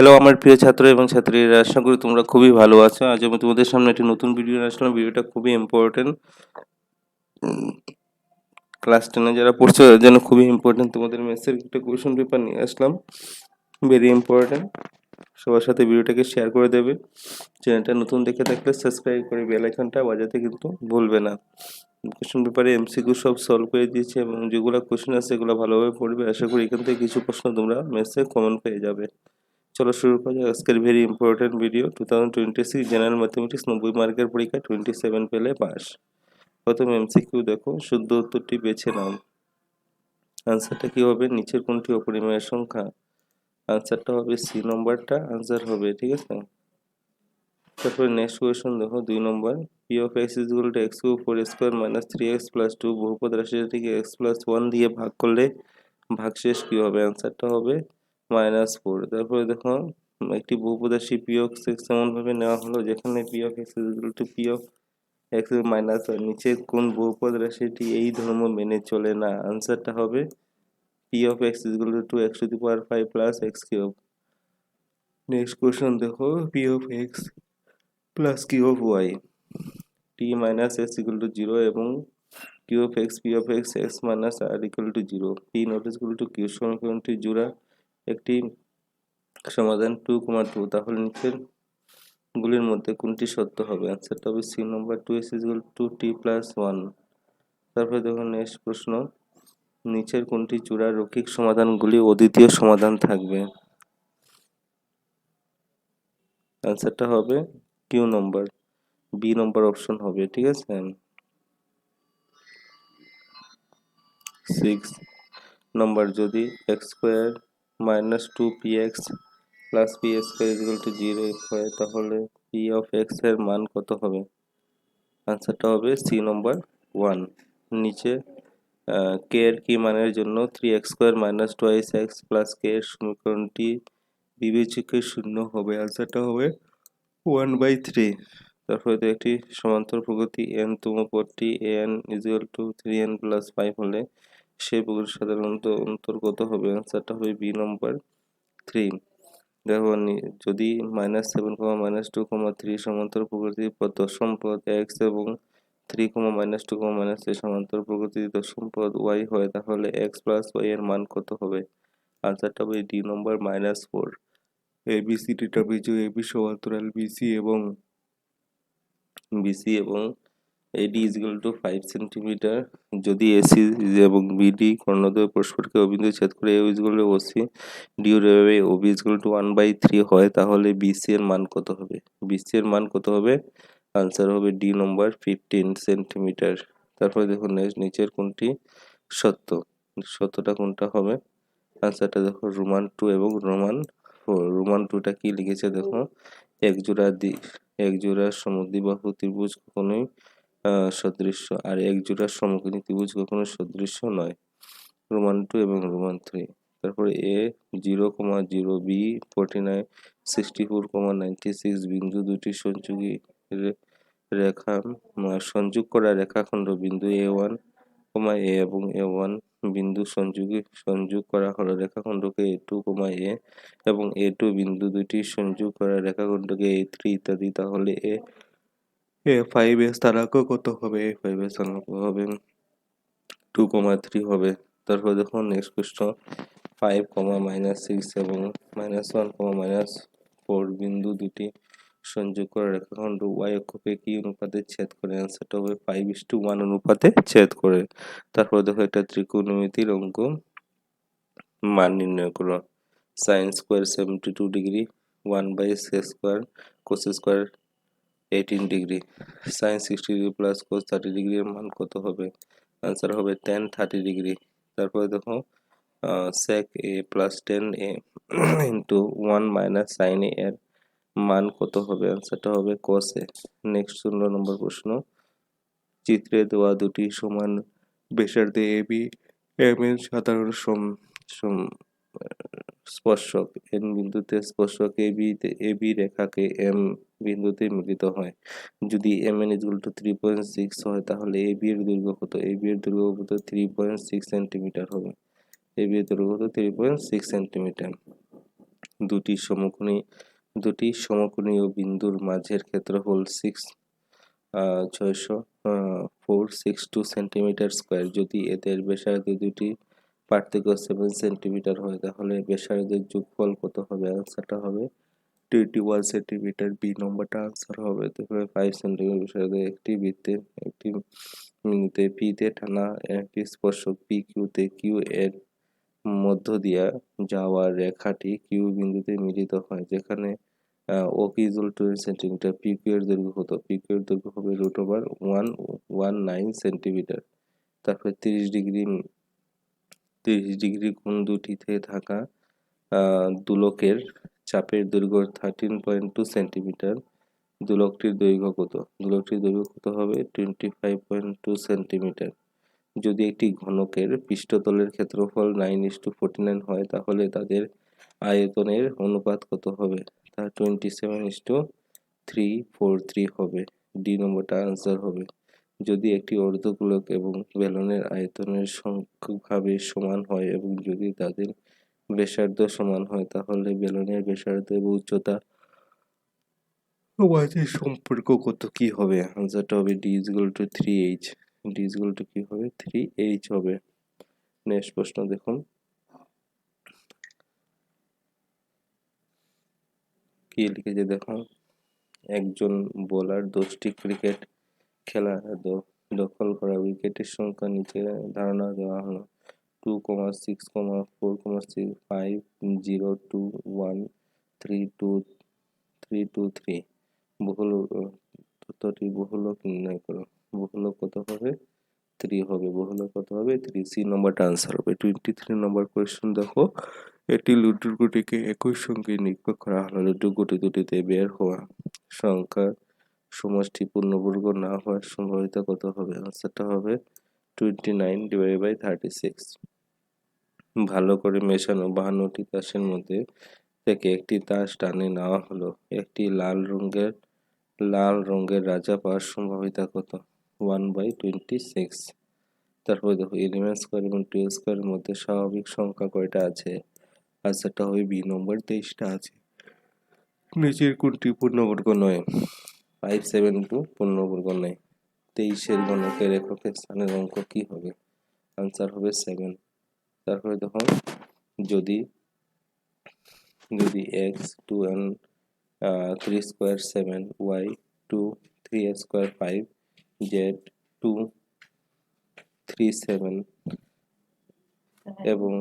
Hello আমার প্রিয় ছাত্র এবং ছাত্রীরা, আশা করি তোমরা খুবই ভালো আছো। আজ আমি তোমাদের সামনে একটি নতুন ভিডিও নিয়ে আসলাম। ভিডিওটা খুবই ইম্পর্টেন্ট। ক্লাস 10-এ যারা পড়ছো তাদের জন্য খুবই ইম্পর্টেন্ট। তোমাদের ম্যাথসের একটা কোয়েশ্চেন পেপার নিয়ে আসলাম, ভেরি ইম্পর্টেন্ট। সবার সাথে ভিডিওটাকে শেয়ার করে দেবে। চ্যানেলটা নতুন দেখে থাকলে সাবস্ক্রাইব করে বেল আইকনটা বাজাতে কিন্তু ভুলবে না। কোয়েশ্চেন পেপারে এমসিকিউ সব সলভ করে দিয়েছি এবং যেগুলো কোয়েশ্চেন আছে সেগুলো ভালোভাবে পড়বে। আশা করি এখান থেকে কিছু প্রশ্ন তোমরা ম্যাথসে কমন পেয়ে যাবে। চলো শুরু করা যাক আজকের very important video. 2026 general mathematics 90 মার্কের পরীক্ষা 27 পেলে পাস। প্রথম এমসিকিউ দেখো, শুদ্ধ উত্তরটি বেছে নাও। আনসারটা কি হবে? নিচের কোনটি অপরিমেয় সংখ্যা? আনসারটা হবে সি নম্বরটা আনসার হবে, ঠিক আছে। তারপরে নেক্সট কোয়েশ্চন দেখো 2 নম্বর। P of x is equal to x cube 4 square minus 3x plus 2 বহুপদ রাশিটিকে x প্লাস 1 দিয়ে ভাগ করলে ভাগশেষ কি হবে? আনসারটা হবে -4। তারপরে দেখো একটি বহুপদ রাশি পি অফ এক্স এমনভাবে নেওয়া হলো যেখানে P of x is equal two P of x minus 1। নিচে কোন বহুপদ রাশিটি এই ধর্ম মেনে চলে না? আনসারটা হবে P of x is equal to x to the power 5 plus x cube. Next question দেখো, P of x plus Q of y T minus x equal to 0 এবং Q of x P of x x minus আর equal to 0 P not equal to Q সমীকরণটি জোড়া একটি সমাধান 2,2। তাহলে নিচের গুলির মধ্যে কোনটি সত্য হবে? আনসারটা হবে C number 2s equal to T plus 1। তারপরে দেখুন নেক্সট প্রশ্ন, নিচের কোনটি জোড়া রৈখিক সমাধানগুলি অদ্বিতীয় সমাধান থাকবে? আনসারটা হবে কিউ নম্বর, বি নম্বর অপশন হবে, ঠিক আছে। 6 নম্বর, যদি x square minus 2px plus P square equal to 0 হয় তাহলে পি অফ এক্স এর মান কত হবে? আনসারটা হবে সি নম্বর 1। নিচে কে এর কি মানের জন্য 3x² মাইনাস 2x প্লাস কে এর সমীকরণটি বিবেচ্যকে শূন্য হবে? আনসারটা হবে 1/3। তারপরে তো একটি সমান্তর প্রগতি n তম পদটি an equal to 3n plus 5 হলে সেই প্রগতির সাধারণত অন্তর কত হবে? আনসারটা হবে বি নম্বর 3। দেখো যদি -7, -2, 3 সমান্তর প্রকৃতির পদ দশম পদ x এবং 3, -2, -3 সমান্তর প্রকৃতির দশম পদ y হয় তাহলে x প্লাস y এর মান কত হবে? আনসারটা হবে ডি নম্বর -4। ABCD ট্রাপিজুড AB সমান্তরাল BC এবং AD is equal two 5 centimetre. যদি AC এবং BD কর্ণদ্বয় পরস্পরকে অবিন্দু ছেদ করে A is equal two OC DO OB is equal two 1/3 হয় তাহলে BC এর মান কত হবে? BC এর মান কত হবে? আনসার হবে ডি নম্বর 15 সেন্টিমিটার। তারপরে দেখুন নিচের কোনটি সত্য? সত্যটা কোনটা হবে? আনসারটা দেখো রোমান 2 এবং রোমান 4। রোমান 2টা কি লিখেছে দেখো, এক জোড়া সমদ্বিবাহু ত্রিভুজ কখনোই সদৃশ্য আর এক জোড়া সমকোণী ত্রিভুজ কখনো সদৃশ্য নয়। রোমান 2 এবং রোমান 3। তারপরে এ 0,0 বি 49 64,96 বিন্দু দুটি সংযোগী রেখা সংযোগ করা রেখাখণ্ড বিন্দু A1, A এবং A1 বিন্দু সংযোগ করা হলো রেখাখণ্ডকে A2, A এবং A2 বিন্দু দুটি সংযোগ করা রেখাখণ্ডকে A3 ইত্যাদি। তাহলে A5 এর স্থানাঙ্ক কত হবে? A5 এর স্থানাঙ্ক হবে 2,3 হবে। তারপর দেখুন নেক্সট প্রশ্ন, 5, -6 এবং -1, -4 বিন্দু দুটি সংযোগ করা রেখাখণ্ড y অক্ষকে কি অনুপাতে ছেদ করে? আনসারটা হবে 5:1 অনুপাতে ছেদ করে। তারপর দেখো একটা ত্রিকোণমিতির অঙ্ক, মান নির্ণয় করো। sin square 72 degree 1/sec² cos square 18 degree sin 60 degree plus cos 30 degree এর মান কত হবে? আনসার হবে tan 30 ডিগ্রি। তারপরে দেখো sec a plus tan a into 1 minus sin a এর মান কত হবে? আনসারটা হবে cos a। নেক্সট 16 নম্বর প্রশ্ন, চিত্রে দেওয়া দুটি সমান ব্যাসার্ধে AB M এর সাধারণ স্পর্শক n বিন্দুতে স্পর্শক AB রেখাকে M বিন্দুতে মিলিত হয়। যদি MN ইকুয়াল টু 3.6 হয় তাহলে AB এর দৈর্ঘ্য কত? AB এর দৈর্ঘ্য কত? 3.6 সেন্টিমিটার হবে। AB এর দৈর্ঘ্য কত? 3.6 সেন্টিমিটার। দুটি সমকোণীয় বিন্দুর মাঝের ক্ষেত্রফল 462 সেন্টিমিটার স্কোয়ার। যদি এদের ব্যাসার্ধ দুটি পার্থক্য 7 সেন্টিমিটার হয় তাহলে ব্যাসার্ধের যোগফল কত হবে? আনসারটা হবে 21 সেন্টিমিটার। বি নম্বরটা আনসার হবে। তারপরে 5 সেন্টিমিটার ব্যাসার্ধের একটি বৃত্তের একটি বিন্দুতে পি তে টানা একটি স্পর্শক পি কিউতে কিউ এর মধ্য দিয়া যাওয়া রেখাটি কিউ বিন্দুতে মিলিত হয়, যেখানে ওপি ইজ 20 সেন্টিমিটার। পি কিউ এর দৈর্ঘ্য কত? পি কিউ এর দৈর্ঘ্য হবে √119 সেন্টিমিটার। তারপরে 30 ডিগ্রি কোণ দুটিতে থাকা দুলকের চাপের দৈর্ঘ্য 13.2 সেন্টিমিটার। দুলকটির দৈর্ঘ্য কত? দুলকটির দৈর্ঘ্য কত হবে? 25.2 সেন্টিমিটার। যদি একটি ঘনকের পৃষ্ঠতলের ক্ষেত্রফল 9:49 হয় তাহলে তাদের আয়তনের অনুপাত কত হবে? তা 27:343 হবে। ডি নম্বরটা আনসার হবে। যদি একটি অর্ধগোলক এবং বেলনের আয়তনের সংখ্যকভাবে সমান হয় এবং যদি তাদের ব্যাসার্ধ সমান হয় তাহলে বেলনের ব্যাসার্ধ এবং উচ্চতা মাঝে সম্পর্ক কত? কি হবে? আনসারটা হবে D is equal two 3h। D is equal two কি হবে? 3h হবে। নেক্সট প্রশ্ন দেখুন, কি লিখেছে দেখো। একজন বোলার 10টি ক্রিকেট খেলা দখল করা উইকেটের সংখ্যা নিচে ধারণা দেওয়া হলো 2, 6, 4, 6, 5, 0, 2, 1, 3, 2, 3, 2, 3। তথ্যটি বহুলক নির্ণয় করো। বহুলক কত হবে? 3 হবে। বহুলক কত হবে? 3। সি নম্বরটা আনসার হবে। 23 নম্বর কোয়েশ্চেন দেখো। একটি লুডোর গুটিকে একই সঙ্গে নিক্ষেপ করা হলো। লুডোর গুটি দুটিতে বের হওয়া সংখ্যার সমষ্টি পূর্ণবর্গ না হওয়ার সম্ভাব্যতা কত হবে? আনসারটা হবে 29/36। ভালো করে মেশানো 52টি তাসের মধ্যে থেকে একটি তাস টানে নেওয়া হলো। একটি লাল রঙের রাজা পাওয়ার সম্ভাব্যতা কত? 1/26। তারপরে দেখো 11 স্কোয়ার এবং 12 স্কোয়ারের মধ্যে স্বাভাবিক সংখ্যা কয়টা আছে? আনসারটা হবে বি নম্বর 23টা আছে। নিচের কোনটি পূর্ণবর্গ নয়? 572 পূর্ণবর্গ নয়। 23-এর ঘনকের এককের স্থানের অঙ্ক কি হবে? আনসার হবে 7। তারপরে দেখো, যদি x 2 and 3 square 7, y 2 3 square 5, z 2 3 7 এবং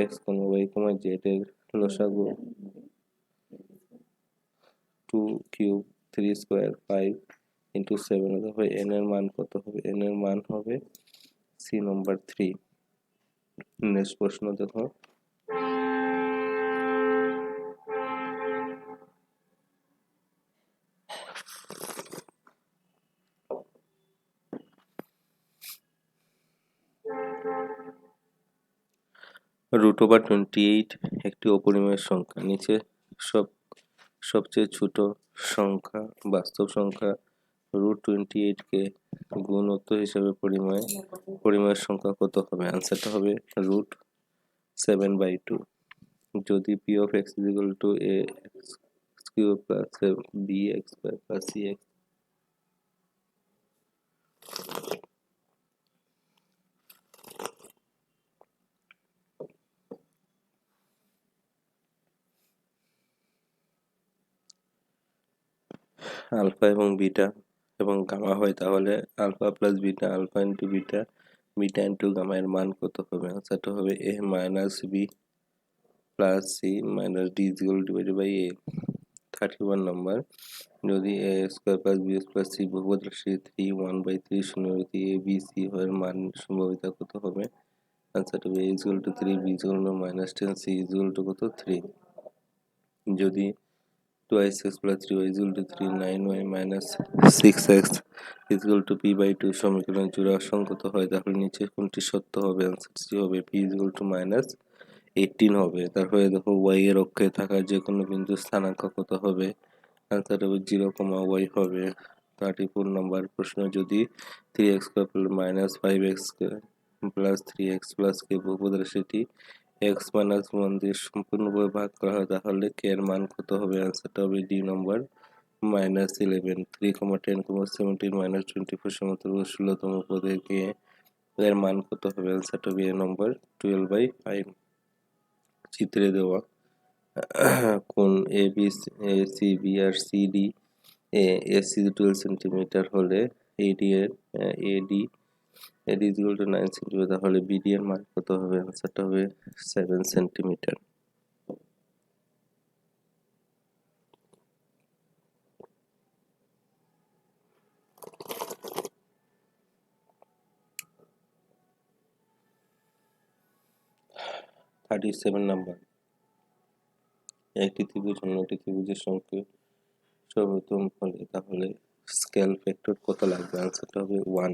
x, y, z এর লসাগু 2 কিউব 3 স্কোয়ার 5 ইন্টু 7 হবে। n এর মান কত হবে? n এর মান হবে সি নম্বর 3। নেক্সট প্রশ্ন দেখো। √28 একটি অপরিমেয় সংখ্যা। নিচে সবচেয়ে ছোট সংখ্যা বাস্তব সংখ্যা √28 কে গুণোত্তর হিসেবে পরিমেয় সংখ্যা কত হবে? আনসারটা হবে √7/2। যদি p of x is equal to ax cube plus bx square plus cx alpha এবং বিটা এবং গামা হয় তাহলে alpha plus beta, alpha into beta, beta into gamma এর মান কত হবে? আনসারটা হবে a minus b plus c minus d is equal divided by a. 31 নম্বর, যদি a square plus b plus c বহুপদ রাশি 3 1/3 শূন্য যদি a b c এর মান সম্ভাব্যতা কত হবে? আনসারটা হবে a is equal two 3, b is equal two -10, c is equal two কত? 3। যদি 2x plus 3y is equal to 3, 9y minus 6x is equal to p/2 সমীকরণ জোড়া অসংগত হয় তাহলে নিচে কোনটি সত্য হবে? আনসার সি হবে p is equal to -18 হবে। তারপরে দেখো y এর অক্ষে থাকা যে কোনো বিন্দু স্থানাঙ্ক কত হবে? আনসার হবে 0, y হবে। 34 নম্বর প্রশ্ন, যদি 3x² - 5x² + 3x + k বহুপদ রাশিটি x মাইনাস 1 দিয়ে সম্পূর্ণভাবে ভাগ করা হয় তাহলে k এর মান কত হবে? অ্যান্সারটা হবে ডি নম্বর -11 3, 10, 17 -24 সমতুল্য 16তম পদে k এর মান কত হবে? অ্যান্সারটা হবে এ নম্বর 12/5। চিত্রে দেওয়া কোন এ বি সি বি আর সি ডি এসি 12 সেন্টিমিটার হলে এডি এর AD AD is equal to 9 centimetre, তাহলে বিডি এর মান কত হবে? অ্যান্সারটা হবে 7 সেন্টিমিটার। (37 নাম্বার) একটি ত্রিভুজ অন্যটি ত্রিভুজের সঙ্গে সর্বোত্তম হলে তাহলে স্কেল ফ্যাক্টর কত লাগবে? অ্যান্সারটা হবে 1।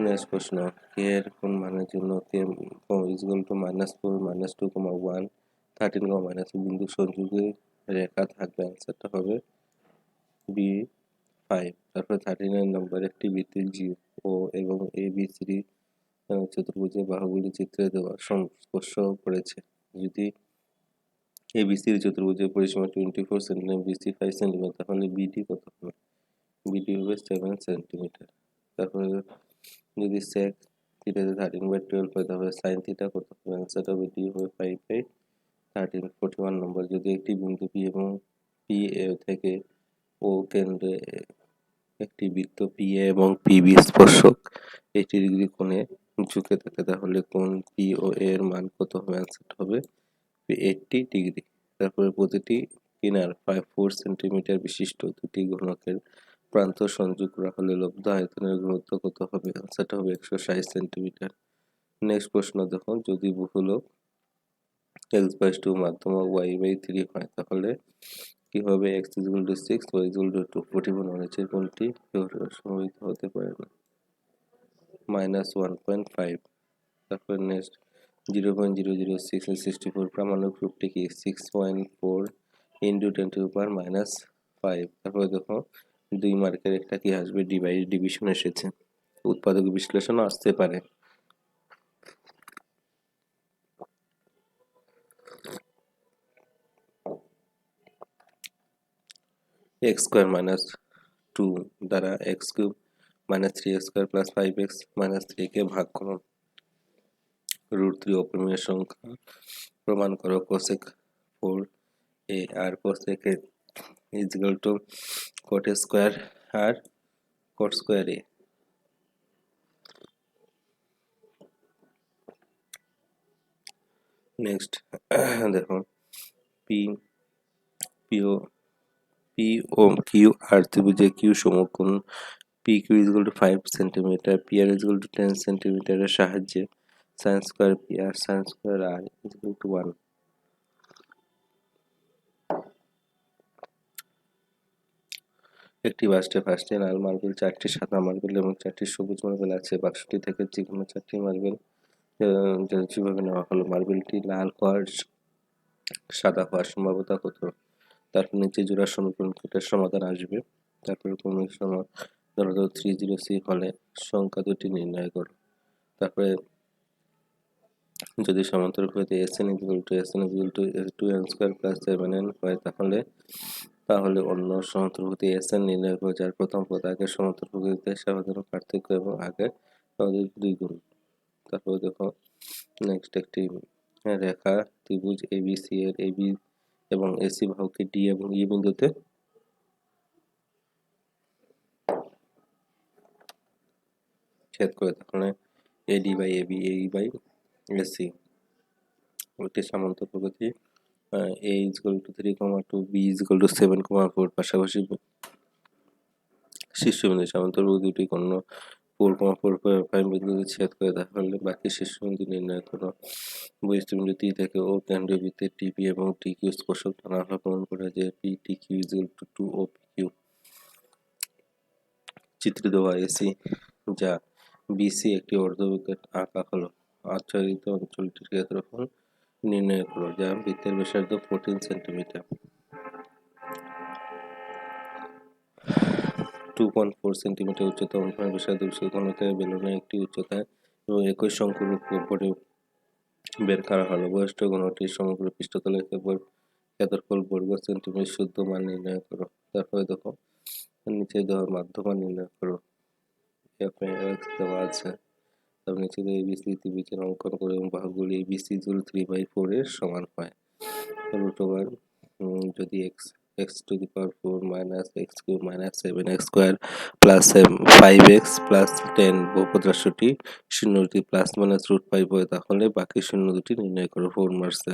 নেক্সট প্রশ্ন, কে এর কোন মানের জন্য কে ইজ ইকুয়াল টু -4 -2, 1 13, -2 বিন্দু সংযোগে রেখা থাকবে? অ্যান্সারটা হবে বি 5। তারপর 39 নম্বর, একটি বৃত্তে জি ও এবং এ বি সি চতুর্ভুজের বাহুগুলি চিত্রে দেওয়া স্পর্শ করেছে। যদি এবিসির চতুর্ভুজের পরিসীমা 24 সেন্টিমিটার, বিসি 5 সেন্টিমিটার, তাহলে বিডি কত হবে? বিডি হবে 7 সেন্টিমিটার। তারপরে যদি sec থিটা 13/12 হয় তাহলে sin থিটা কত হবে? অ্যান্সারটা হবে ডি হবে 5/13। 41 নম্বর, যদি একটি বিন্দু পি এবং পি এ থেকে ও কেন্দ্রে একটি বৃত্ত পি এ এবং পিবি স্পর্শক 80 ডিগ্রি কোণে ঝুঁকে থাকে তাহলে কোণ পি ও এ এর মান কত হবে? অ্যান্সারটা হবে 80 ডিগ্রি। তারপরে প্রতিটি কিনার 4 সেন্টিমিটার বিশিষ্ট দুটি ঘনকের প্রান্ত সংযোগ করা হলে লব্ধ আয়তনের গুরুত্ব কত হবে? অ্যান্সারটা হবে 160 সেন্টিমিটার। নেক্সট প্রশ্ন দেখো, যদি বহুলক x/2 মাধ্যমক y/3 হয় তাহলে কি হবে? x = 6, y = 2। প্রতিফলন নিচের কোনটি সমবেত হতে পারে না? -1.5। তারপর নেক্সট 0.006 64 প্রামাণ্যিক রূপটি কি? 6.4 × 10⁻⁵। তারপরে দেখো 2 মার্কের একটা কি আসবে? ডিভিশন এসেছে, উৎপাদক বিশ্লেষণও আসতে পারে। x² - 2 দ্বারা x³ - 3x² + 5x - 3 কে ভাগ করো। √3 অপরিমেয় সংখ্যা প্রমাণ করো। cosec 4a আর cosec a is equal to cot square আর cot স্কয়ার a। নেক্সট দেখো পি পি ও কিউ আর ত্রিভুজে কিউ সমকোণ PQ is equal to 5 centimetre, PR is equal to 10 সেন্টিমিটারের সাহায্যে sin square PR sin square R is equal to 1। একটি বাক্সে 5টি লাল মার্বেল, 4টি সাদা মার্বেল এবং 4টি সবুজ মার্বেল আছে। বাক্সটি থেকে যে কোনো 4টি মার্বেল যেভাবে নেওয়া হলো, মার্বেলটি লাল হওয়ার সাদা হওয়ার সম্ভাবনা কত? তারপর নিচে জোড়া সমীকরণটার সমাধান আসবে। তারপরে ক্রমিক ধরো 30C হলে সংখ্যা দুটি নির্ণয় করো। তারপরে যদি সমান্তরালভাবে SN = 2n² + 7n হয় তাহলে অন্য সমান্তরালভুতি SN নির্ণয় করে, যার প্রথম পদ আগের সমান্তরালভুতিতে সাধারণ পার্থক্য এবং আগের পদের 2 গুণ। তারপরে দেখো নেক্সট একটি রেখা ত্রিভুজ ABC এর AB এবং AC বাহুকে D এবং E বিন্দুতে ছেদ করে, তাহলে AD/AB একটি সমান্তরালভুতি A = 3,2 B = 7,4 পাশাপাশি শীর্ষবিন্দু সমান্তরালভুজ দুটি কোণ 4,4,5 বিন্দুতে ছেদ করে, তাহলে বাকি শীর্ষবিন্দু নির্ণয় করো। বহিঃস্থবিন্দু T থেকে ও কেন্দ্রীয় বৃত্তের TP এবং TQ স্পর্শক টানা হলে প্রমাণ করা যায় PTQ = 2 OPQ। চিত্রে দেওয়া AC যা BC একটি অর্ধবৃত্তে আঁকা হলো। আচ্ছাদিত অঞ্চলটির ক্ষেত্রফল নির্ণয় করো, যা বৃত্তের ব্যাসার্ধ 14 সেন্টিমিটার। 2.4 সেন্টিমিটার উচ্চতা অনুসারে ব্যাসার্ধ ঘনকের বেলনের একটি উচ্চতায় এবং একই সংখ্যক উপরে বের করা হলো। বহিষ্ঠ ঘনটির সমগ্র পৃষ্ঠতলের ক্ষেত্রফল বর্গ সেন্টিমিটার শুদ্ধ মান নির্ণয় করো। তারপরে দেখো নিচে দেওয়া মাধ্যমান নির্ণয় করো। f(x) দেওয়া আছে। তারপর নিচে দেওয়া এবিসি ত্রিভুজের অঙ্কন করে এবং বাহুগুলি এবিসি 3/4 এর সমান হয়। রুট ওভার যদি x to the power 4 minus x cube minus 7x square plus 5x plus 10 বহুপদ রাশিটি শূন্য দুটি প্লাস মাইনাস √5 হয়, তাহলে বাকি শূন্য দুটি নির্ণয় করো। 4 মার্কসে